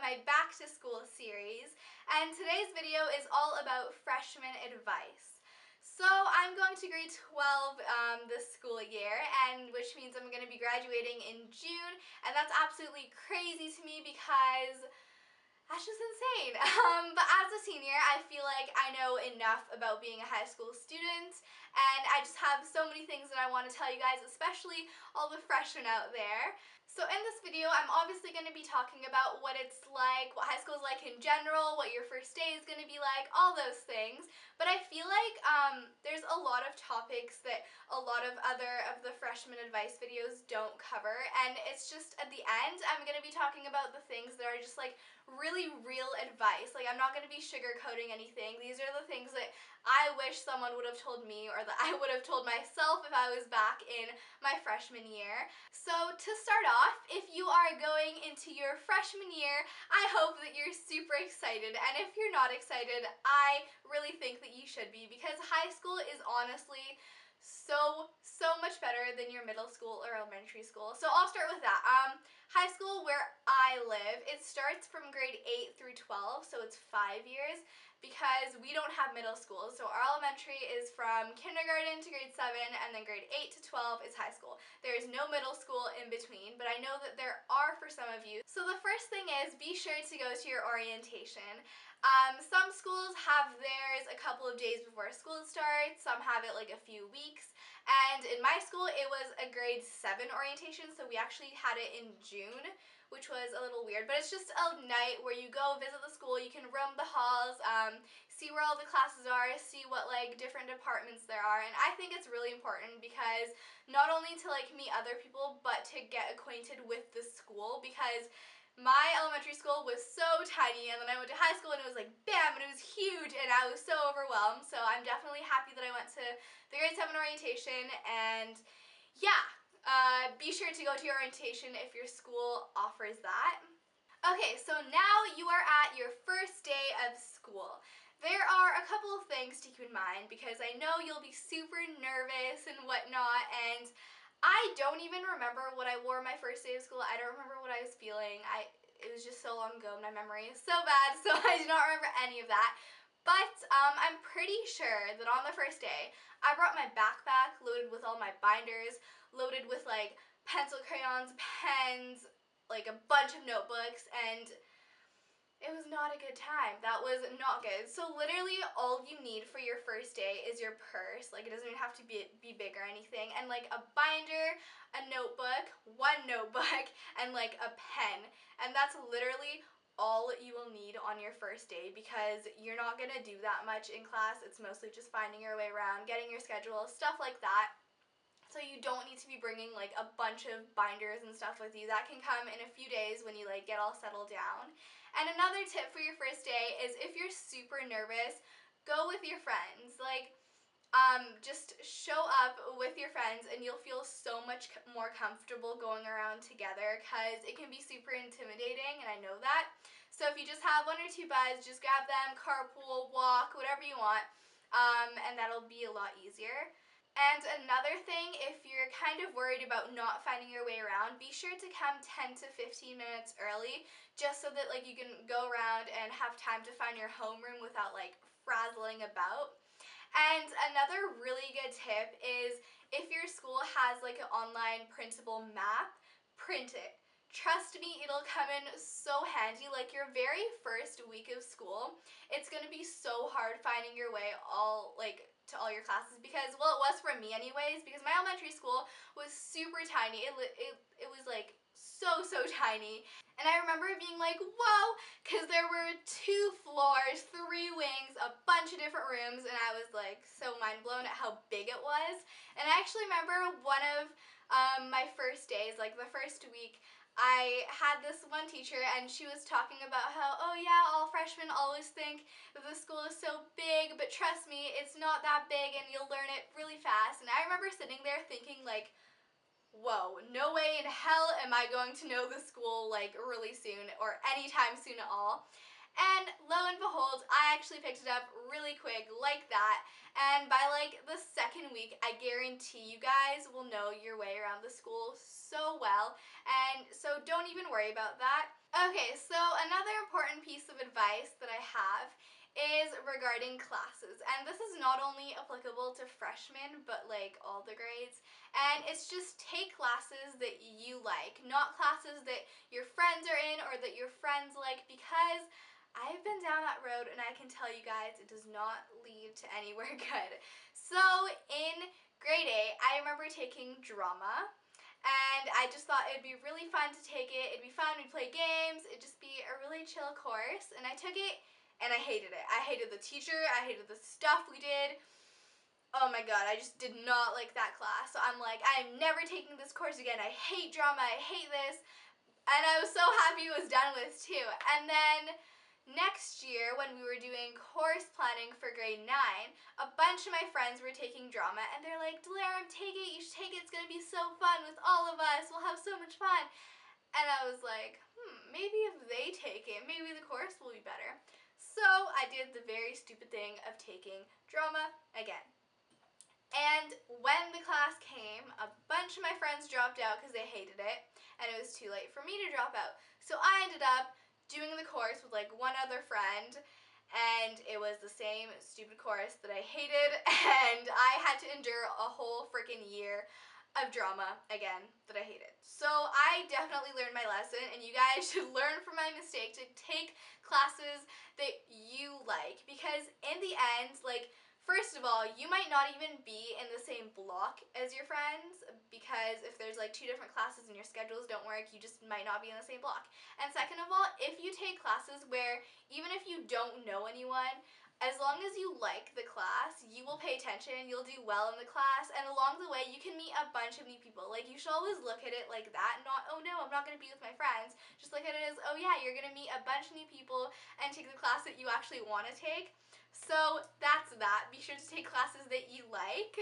my back to school series, and today's video is all about freshman advice. So I'm going to grade 12 this school year, and which means I'm going to be graduating in June, and that's absolutely crazy to me because that's just insane. But as a senior, I feel like I know enough about being a high school student, and I just have so many things that I want to tell you guys, especially all the freshmen out there. So in this video, I'm obviously going to be talking about what it's like, what high school is like in general, what your first day is going to be like, all those things. But I feel like there's a lot of topics that a lot of the freshman advice videos don't cover, and it's just at the end, I'm going to be talking about the things that are just like really real advice. Like, I'm not going to be sugarcoating anything. These are the things that I wish someone would have told me, or that I would have told myself if I was back in my freshman year. So to start off, if you are going into your freshman year, I hope that you're super excited, and if you're not excited, I really think that you should be, because high school is honestly so much better than your middle school or elementary school. So I'll start with that. High school, where I live, it starts from grade 8 through 12, so it's 5 years, because we don't have middle school. So our elementary is from kindergarten to grade 7, and then grade 8 to 12 is high school. There is no middle school in between, but I know that there are for some of you. So the first thing is, be sure to go to your orientation. Some schools have theirs a couple of days before school starts, some have it like a few weeks, and in my school it was a grade 7 orientation, so we actually had it in June, which was a little weird, but it's just a night where you go visit the school, you can roam the halls, see where all the classes are, see what like different departments there are, and I think it's really important because not only to like meet other people, but to get acquainted with the school, because my elementary school was so tiny, and then I went to high school and it was like bam, and it was huge, and I was so overwhelmed. So I'm definitely happy that I went to the grade 7 orientation, and yeah, be sure to go to your orientation if your school offers that. Okay, so now you are at your first day of school. There are a couple of things to keep in mind, because I know you'll be super nervous and whatnot, and I don't even remember what I wore my first day of school. I don't remember what I was feeling. It was just so long ago. My memory is so bad, so I do not remember any of that. But I'm pretty sure that on the first day, I brought my backpack loaded with all my binders, loaded with like pencil, crayons, pens, like a bunch of notebooks, and it was not a good time. That was not good. So literally all you need for your first day is your purse. Like, it doesn't even have to be big or anything. And like a binder, a notebook, one notebook, and like a pen. And that's literally all you will need on your first day, because you're not gonna do that much in class. It's mostly just finding your way around, getting your schedule, stuff like that. So you don't need to be bringing like a bunch of binders and stuff with you. That can come in a few days when you like get all settled down. And another tip for your first day is, if you're super nervous, go with your friends. Like, just show up with your friends, and you'll feel so much more comfortable going around together, because it can be super intimidating, and I know that. So if you just have 1 or 2 buds, just grab them, carpool, walk, whatever you want, and that'll be a lot easier. And another thing, if you're kind of worried about not finding your way around, be sure to come 10 to 15 minutes early, just so that like you can go around and have time to find your homeroom without like frazzling about. And another really good tip is, if your school has like an online printable map, print it. Trust me, it'll come in so handy. Like, your very first week of school, it's going to be so hard finding your way to all your classes, because, well, it was for me anyways, because my elementary school was super tiny. It was like so tiny, and I remember being like, whoa, because there were 2 floors, 3 wings, a bunch of different rooms, and I was like so mind blown at how big it was. And I actually remember one of my first days, like the first week, I had this one teacher, and she was talking about how, oh yeah, all freshmen always think that the school is so big, but trust me, it's not that big, and you'll learn it really fast. And I remember sitting there thinking like, whoa, no way in hell am I going to know the school like really soon, or anytime soon at all. And lo and behold, I actually picked it up really quick like that, and by like the second week, I guarantee you guys will know your way around the school so so well, and so don't even worry about that. Okay, so another important piece of advice that I have is regarding classes, and this is not only applicable to freshmen but like all the grades, and it's just take classes that you like, not classes that your friends are in or that your friends like, because I've been down that road and I can tell you guys it does not lead to anywhere good. So in grade 8, I remember taking drama, and I just thought it'd be really fun to take it. It'd be fun, we'd play games, it'd just be a really chill course, and I took it and I hated it. I hated the teacher, I hated the stuff we did. Oh my god, I just did not like that class. So I'm like, I'm never taking this course again. I hate drama, I hate this. And I was so happy it was done with too. And then next year, when we were doing course planning for grade 9, a bunch of my friends were taking drama, and they're like, Delaram, take it, you should take it, it's gonna be so fun with all of us, we'll have so much fun. And I was like, maybe if they take it, maybe the course will be better. So I did the very stupid thing of taking drama again. And when the class came, a bunch of my friends dropped out because they hated it, and it was too late for me to drop out. So I ended up doing the course with like one other friend, and it was the same stupid course that I hated, and I had to endure a whole freaking year of drama again that I hated. So I definitely learned my lesson, and you guys should learn from my mistake to take classes that you like, because in the end, like, first of all, you might not even be in the same block as your friends, because if there's like 2 different classes and your schedules don't work, you just might not be in the same block. And second of all, if you take classes where even if you don't know anyone, as long as you like the class, you will pay attention, you'll do well in the class, and along the way you can meet a bunch of new people. Like, you should always look at it like that, not, oh no, I'm not going to be with my friends. Just look at it as, oh yeah, you're going to meet a bunch of new people and take the class that you actually want to take. So that's that. Be sure to take classes that you like.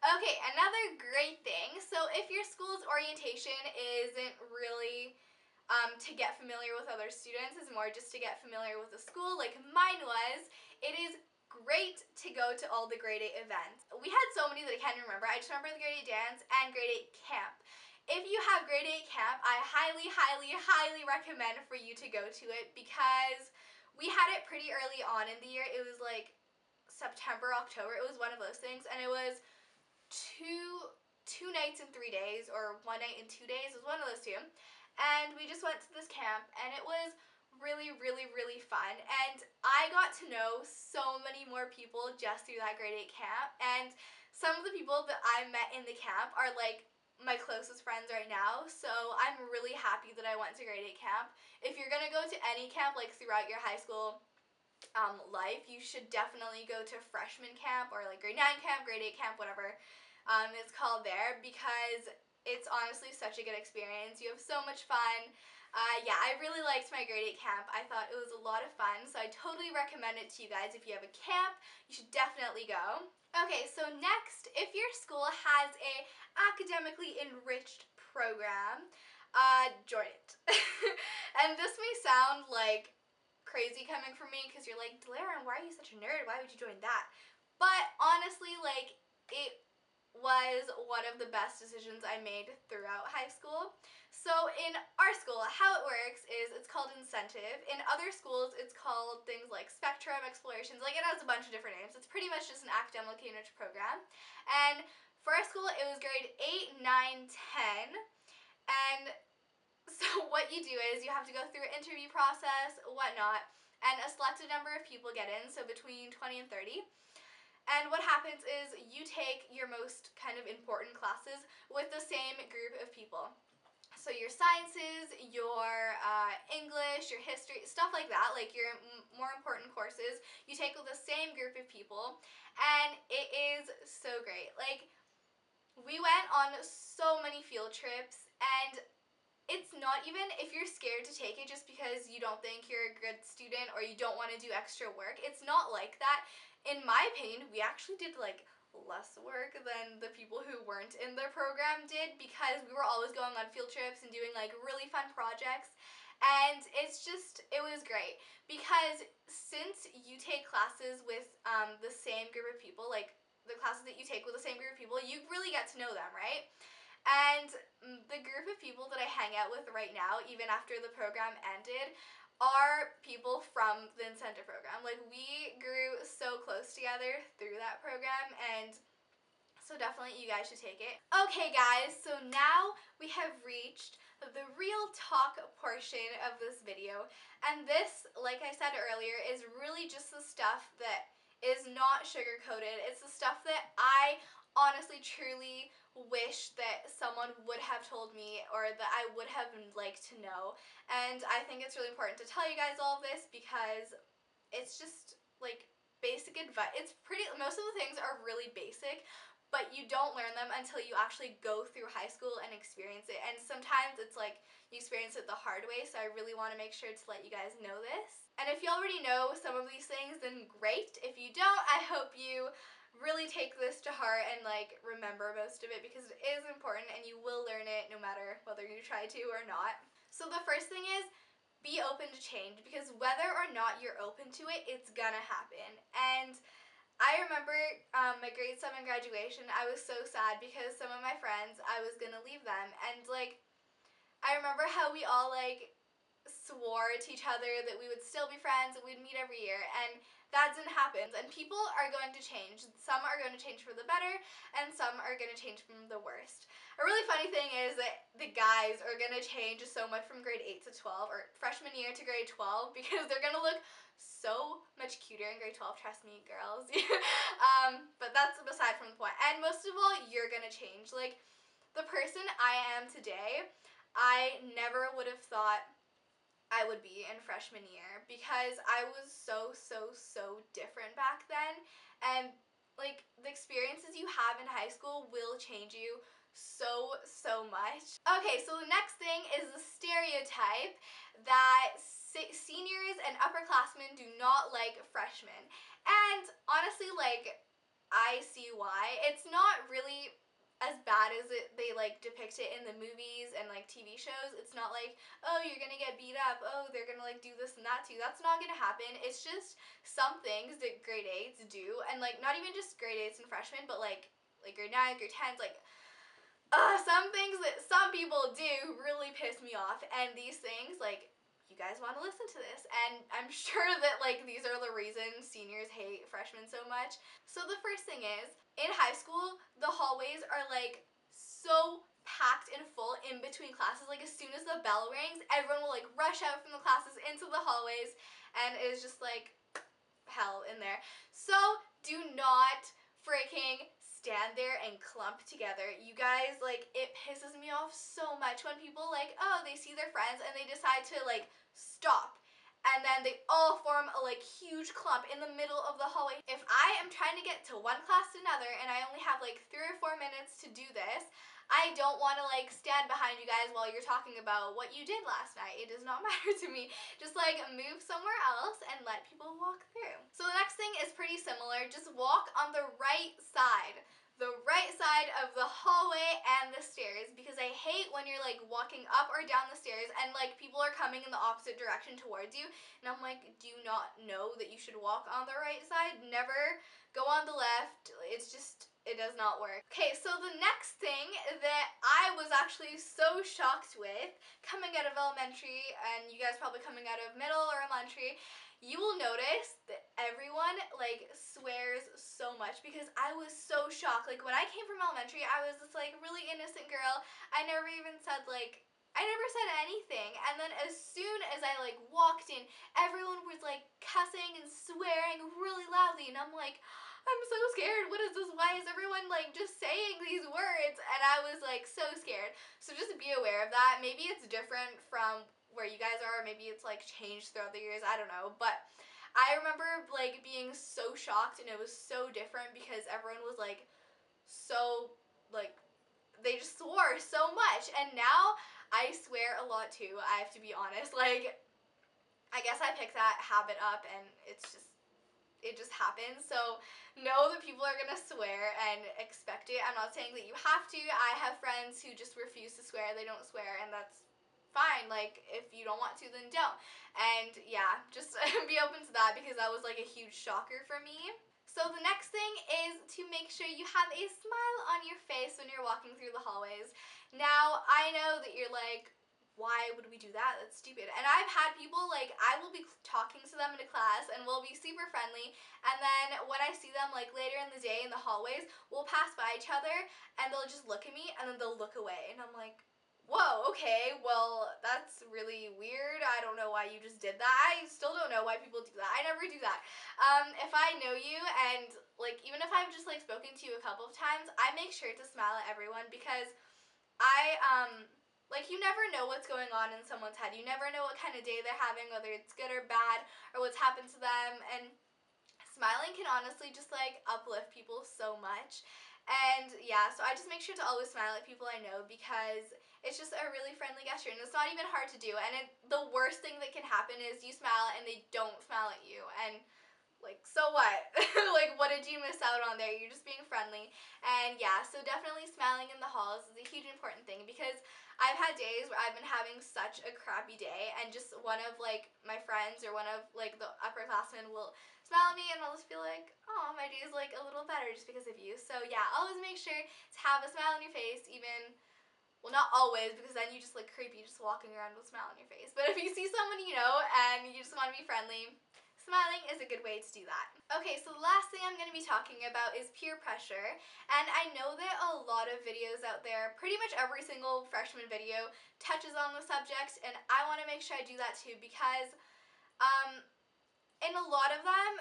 Okay, another great thing. So if your school's orientation isn't really to get familiar with other students, it's more just to get familiar with the school, like mine was, it is great to go to all the grade 8 events. We had so many that I can't remember. I just remember the grade 8 dance and grade 8 camp. If you have grade 8 camp, I highly, highly, highly recommend for you to go to it, because we had it pretty early on in the year. It was like September, October. It was one of those things, and it was two nights and 3 days, or 1 night and 2 days. It was one of those two. And we just went to this camp, and it was really, really, really fun. And I got to know so many more people just through that grade 8 camp. And some of the people that I met in the camp are like my closest friends right now, so I'm really happy that I went to grade 8 camp. If you're gonna go to any camp, like throughout your high school life, you should definitely go to freshman camp, or like grade 9 camp, grade 8 camp, whatever it's called there, because it's honestly such a good experience. You have so much fun. Yeah, I really liked my grade 8 camp. I thought it was a lot of fun, so I totally recommend it to you guys. If you have a camp, you should definitely go. Okay, so next, if your school has a academically enriched program, join it. And this may sound like crazy coming from me, because you're like, Delaram, why are you such a nerd? Why would you join that? But honestly, like, it was one of the best decisions I made throughout high school. So in our school, how it works is it's called incentive. In other schools, it's called things like spectrum, explorations, like it has a bunch of different names. It's pretty much just an academically enriched program. And for our school, it was grade 8, 9, 10. And so what you do is you have to go through an interview process, whatnot, and a selected number of people get in, so between 20 and 30. And what happens is you take your most kind of important classes with the same group of people. So your sciences, your English, your history, stuff like that, like your more important courses, you take with the same group of people, and it is so great. Like, we went on so many field trips, and it's not even if you're scared to take it just because you don't think you're a good student or you don't want to do extra work. It's not like that. In my opinion, we actually did like less work than the people who weren't in their program did, because we were always going on field trips and doing like really fun projects. And it's just, it was great, because since you take classes with the same group of people, like the classes that you take with the same group of people, you really get to know them, right? And the group of people that I hang out with right now, even after the program ended, are people from the incentive program. Like, we grew so close together through that program, and so definitely you guys should take it. Okay guys, so now we have reached the real talk portion of this video. And this, like I said earlier, is really just the stuff that is not sugar-coated. It's the stuff that I honestly truly wish that someone would have told me, or that I would have liked to know. And I think it's really important to tell you guys all of this because it's just like basic advice. Most of the things are really basic, but you don't learn them until you actually go through high school and experience it. And sometimes it's like you experience it the hard way, so I really want to make sure to let you guys know this. And if you already know some of these things, then great. If you don't, I hope you really take this to heart and like remember most of it, because it is important and you will learn it no matter whether you try to or not. So the first thing is, be open to change, because whether or not you're open to it, it's gonna happen. And I remember my grade 7 graduation, I was so sad because some of my friends, I was gonna leave them, and like, I remember how we all like swore to each other that we would still be friends and we'd meet every year, and that didn't happen. And people are going to change. Some are going to change for the better, and some are going to change from the worst. A really funny thing is that the guys are going to change so much from grade 8 to 12, or freshman year to grade 12, because they're going to look so much cuter in grade 12, trust me, girls. But that's beside from the point. And most of all, you're going to change. Like, the person I am today, I never would have thought I would be in freshman year, because I was so different back then. And like, the experiences you have in high school will change you so much. Okay, so the next thing is the stereotype that seniors and upperclassmen do not like freshmen. And honestly, like, I see why. It's not really as bad as they like depict it in the movies and like TV shows. It's not like, oh, you're gonna get beat up, oh, they're gonna like do this and that to you. That's not gonna happen. It's just some things that grade 8s do, and like not even just grade 8s and freshmen, but like grade 9, grade 10s, like some things that some people do really piss me off. And these things, like, you guys want to listen to this, and I'm sure that like these are the reasons seniors hate freshmen so much. So the first thing is, in high school, the hallways are like so packed and full in between classes. Like, as soon as the bell rings, everyone will like rush out from the classes into the hallways, and it's just like hell in there. So do not freaking stand there and clump together. You guys, like, it pisses me off so much when people like, oh, they see their friends and they decide to like stop, and then they all form a like huge clump in the middle of the hallway. If I am trying to get to one class to another and I only have like 3 or 4 minutes to do this, I don't want to like stand behind you guys while you're talking about what you did last night. It does not matter to me. Just like move somewhere else and let people walk through. So the next thing is pretty similar. Just walk on the right side. The right side of the hallway and the stairs, because I hate when you're like walking up or down the stairs and like people are coming in the opposite direction towards you, and I'm like, do you not know that you should walk on the right side? Never go on the left. It's just, it does not work. Okay, so the next thing that I was actually so shocked with coming out of elementary, and you guys probably coming out of middle or elementary, you will notice that everyone like swears so much, because I was so shocked. Like, when I came from elementary, I was this like really innocent girl. I never even said like, I never said anything. And then as soon as I like walked in, everyone was like cussing and swearing really loudly, and I'm like, I'm so scared. What is this? Why is everyone like just saying these words? And I was like so scared. So just be aware of that. Maybe it's different from where you guys are, maybe it's like changed throughout the years, I don't know, but I remember like being so shocked, and it was so different because everyone was like so like, they just swore so much. And now I swear a lot too, I have to be honest. Like, I guess I picked that habit up and it just happens. So know that people are gonna swear and expect it. I'm not saying that you have to. I have friends who just refuse to swear, they don't swear, and that's fine. Like, if you don't want to, then don't. And yeah, just be open to that, because that was like a huge shocker for me. So the next thing is to make sure you have a smile on your face when you're walking through the hallways. Now, I know that you're like, why would we do that? That's stupid. And I've had people, like, I will be talking to them in a class and we'll be super friendly, and then when I see them, like, later in the day in the hallways, we'll pass by each other and they'll just look at me and then they'll look away. And I'm like, whoa, okay, well, that's really weird. I don't know why you just did that. I still don't know why people do that. I never do that. If I know you and, like, even if I've just, like, spoken to you a couple of times, I make sure to smile at everyone because like, you never know what's going on in someone's head. You never know what kind of day they're having, whether it's good or bad, or what's happened to them, and smiling can honestly just, like, uplift people so much. And yeah, so I just make sure to always smile at people I know because it's just a really friendly gesture, and it's not even hard to do. And the worst thing that can happen is you smile and they don't smile at you, and, like, so what? Like, what did you miss out on there? You're just being friendly. And yeah, so definitely smiling in the halls is a huge important thing because I've had days where I've been having such a crappy day and just one of, like, my friends or one of, like, the upperclassmen will smile at me and I'll just feel like, oh, my day is, like, a little better just because of you. So yeah, always make sure to have a smile on your face, even, well, not always, because then you just look creepy just walking around with a smile on your face. But if you see someone you know and you just want to be friendly, smiling is a good way to do that. Okay, so the last thing I'm going to be talking about is peer pressure. And I know that a lot of videos out there, pretty much every single freshman video, touches on the subject, and I want to make sure I do that too because in a lot of them,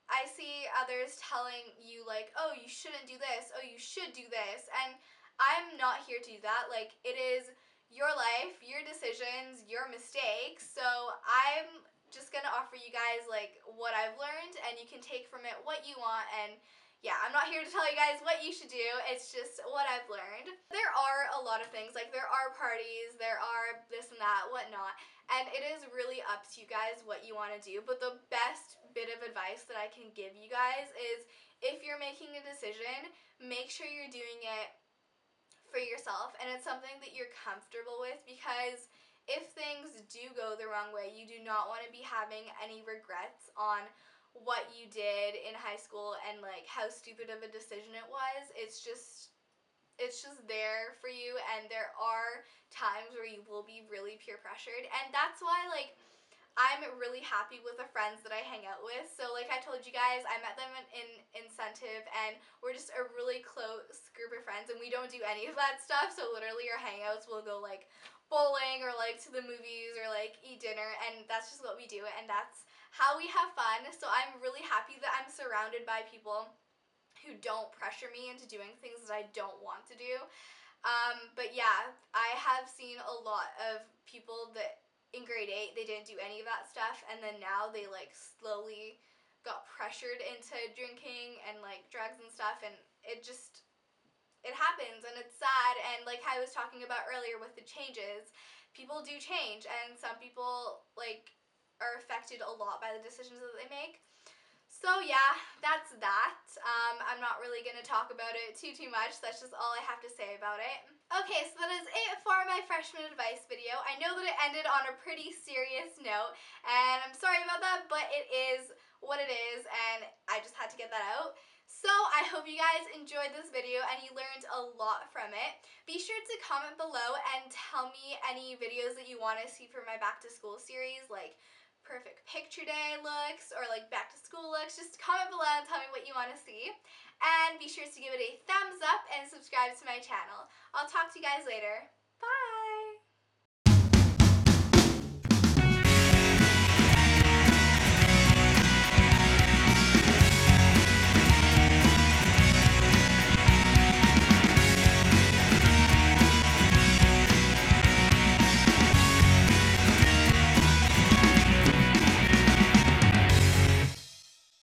I see others telling you, like, oh, you shouldn't do this, oh, you should do this, and I'm not here to do that. Like, it is your life, your decisions, your mistakes, so I'm just gonna offer you guys, like, what I've learned, and you can take from it what you want. And yeah, I'm not here to tell you guys what you should do, it's just what I've learned. There are a lot of things, like, there are parties, there are this and that, whatnot, and it is really up to you guys what you want to do. But the best bit of advice that I can give you guys is, if you're making a decision, make sure you're doing it for yourself and it's something that you're comfortable with, because if things do go the wrong way, you do not want to be having any regrets on what you did in high school and, like, how stupid of a decision it was. It's just there for you, and there are times where you will be really peer pressured, and that's why, like, I'm really happy with the friends that I hang out with. So, like I told you guys, I met them in Incentive, and we're just a really close group of friends, and we don't do any of that stuff. So literally our hangouts will go, like, bowling or, like, to the movies or, like, eat dinner, and that's just what we do, and that's how we have fun. So I'm really happy that I'm surrounded by people who don't pressure me into doing things that I don't want to do. But yeah, I have seen a lot of people that in grade 8, they didn't do any of that stuff, and then now they, like, slowly got pressured into drinking and, like, drugs and stuff, and it happens, and it's sad. And like I was talking about earlier with the changes, people do change, and some people, like, are affected a lot by the decisions that they make. So yeah, that's that. I'm not really going to talk about it too much. That's just all I have to say about it. Okay, so that is it for my freshman advice video. I know that it ended on a pretty serious note, and I'm sorry about that, but it is what it is, and I just had to get that out. So I hope you guys enjoyed this video and you learned a lot from it. Be sure to comment below and tell me any videos that you want to see for my back to school series, like perfect picture day looks or, like, back to school looks. Just comment below and tell me what you want to see. And be sure to give it a thumbs up and subscribe to my channel. I'll talk to you guys later.